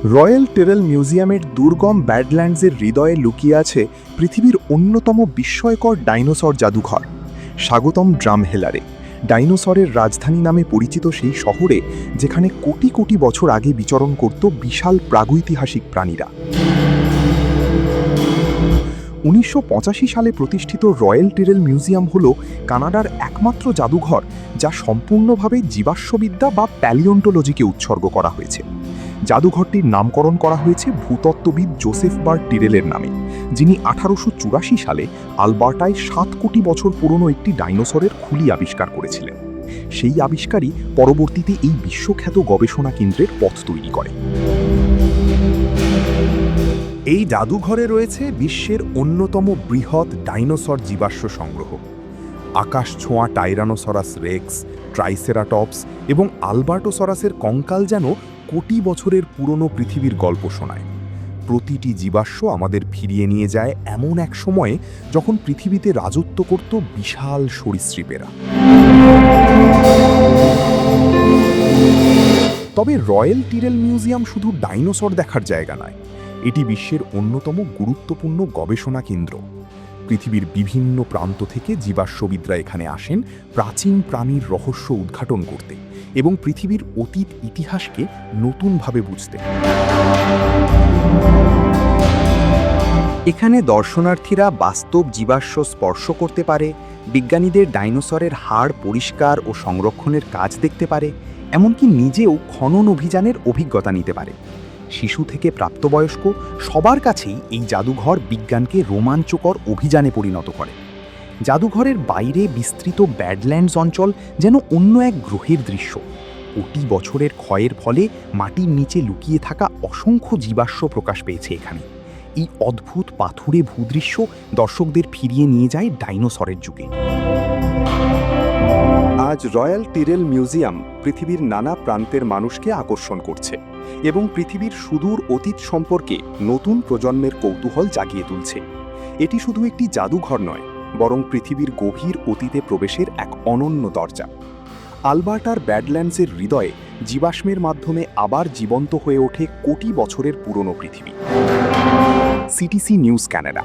Royal টেরেল মিউজিয়ামের দুর্গম ব্যাডল্যান্ডসের হৃদয়ে লুকিয়ে আছে পৃথিবীর অন্যতম বিস্ময়কর ডাইনোসর জাদুঘর স্বাগতম ড্রামহেলারে। ডাইনোসরের রাজধানী নামে পরিচিত সেই শহরে, যেখানে কোটি কোটি বছর আগে বিচরণ করত বিশাল প্রাগৈতিহাসিক প্রাণীরা। 1985 সালে প্রতিষ্ঠিত রয়্যাল টেরেল মিউজিয়াম হল কানাডার একমাত্র জাদুঘর যা সম্পূর্ণভাবে জীবাশ্মবিদ্যা বা প্যালিওন্টোলজিকে উৎসর্গ করা হয়েছে। জাদুঘরটির নামকরণ করা হয়েছে ভূতত্ত্ববিদ জোসেফ বার্ট টিরেলের নামে, যিনি 1884 সালে আলবার্টায় 7 কোটি বছর পুরনো একটি ডাইনোসরের খুলি আবিষ্কার করেছিলেন। সেই আবিষ্কারই পরবর্তীতে এই বিশ্বখ্যাত গবেষণা কেন্দ্রের পথ তৈরি করে। এই জাদুঘরে রয়েছে বিশ্বের অন্যতম বৃহৎ ডাইনোসর জীবাশ্ম সংগ্রহ। আকাশ ছোঁয়া টাইরানোসরাস রেক্স, ট্রাইসেরাটপস এবং আলবার্টোসরাসের কঙ্কাল যেন কোটি বছরের পুরনো পৃথিবীর গল্প শোনায়। প্রতিটি জীবাশ্ম আমাদের ফিরিয়ে নিয়ে যায় এমন এক সময়ে যখন পৃথিবীতে রাজত্ব করত বিশাল সরীসৃপেরা। তবে রয়্যাল টিরেল মিউজিয়াম শুধু ডাইনোসর দেখার জায়গা নয়, এটি বিশ্বের অন্যতম গুরুত্বপূর্ণ গবেষণা কেন্দ্র। পৃথিবীর বিভিন্ন প্রান্ত থেকে জীবাশ্মবিদরা এখানে আসেন প্রাচীন প্রাণীর রহস্য উদ্ঘাটন করতে এবং পৃথিবীর অতীত ইতিহাসকে নতুনভাবে বুঝতে। এখানে দর্শনার্থীরা বাস্তব জীবাশ্ম স্পর্শ করতে পারে, বিজ্ঞানীদের ডাইনোসরের হাড় পরিষ্কার ও সংরক্ষণের কাজ দেখতে পারে, এমনকি নিজেও খনন অভিযানের অভিজ্ঞতা নিতে পারে। শিশু থেকে প্রাপ্তবয়স্ক সবার কাছেই এই জাদুঘর বিজ্ঞানকে রোমাঞ্চকর অভিযানে পরিণত করে। জাদুঘরের বাইরে বিস্তৃত ব্যাডল্যান্ডস অঞ্চল যেন অন্য এক গ্রহের দৃশ্য। কোটি বছরের ক্ষয়ের ফলে মাটির নিচে লুকিয়ে থাকা অসংখ্য জীবাশ্ম প্রকাশ পেয়েছে এখানে। এই অদ্ভুত পাথুরে ভূদৃশ্য দর্শকদের ফিরিয়ে নিয়ে যায় ডাইনোসরের যুগে। আজ রয়্যাল টিরেল মিউজিয়াম পৃথিবীর নানা প্রান্তের মানুষকে আকর্ষণ করছে এবং পৃথিবীর সুদূর অতীত সম্পর্কে নতুন প্রজন্মের কৌতূহল জাগিয়ে তুলছে। এটি শুধু একটি জাদুঘর নয়, বরং পৃথিবীর গভীর অতীতে প্রবেশের এক অনন্য দরজা। আলবার্টার ব্যাডল্যান্ডসের হৃদয়ে জীবাশ্মের মাধ্যমে আবার জীবন্ত হয়ে ওঠে কোটি বছরের পুরনো পৃথিবী। CTC news Canada.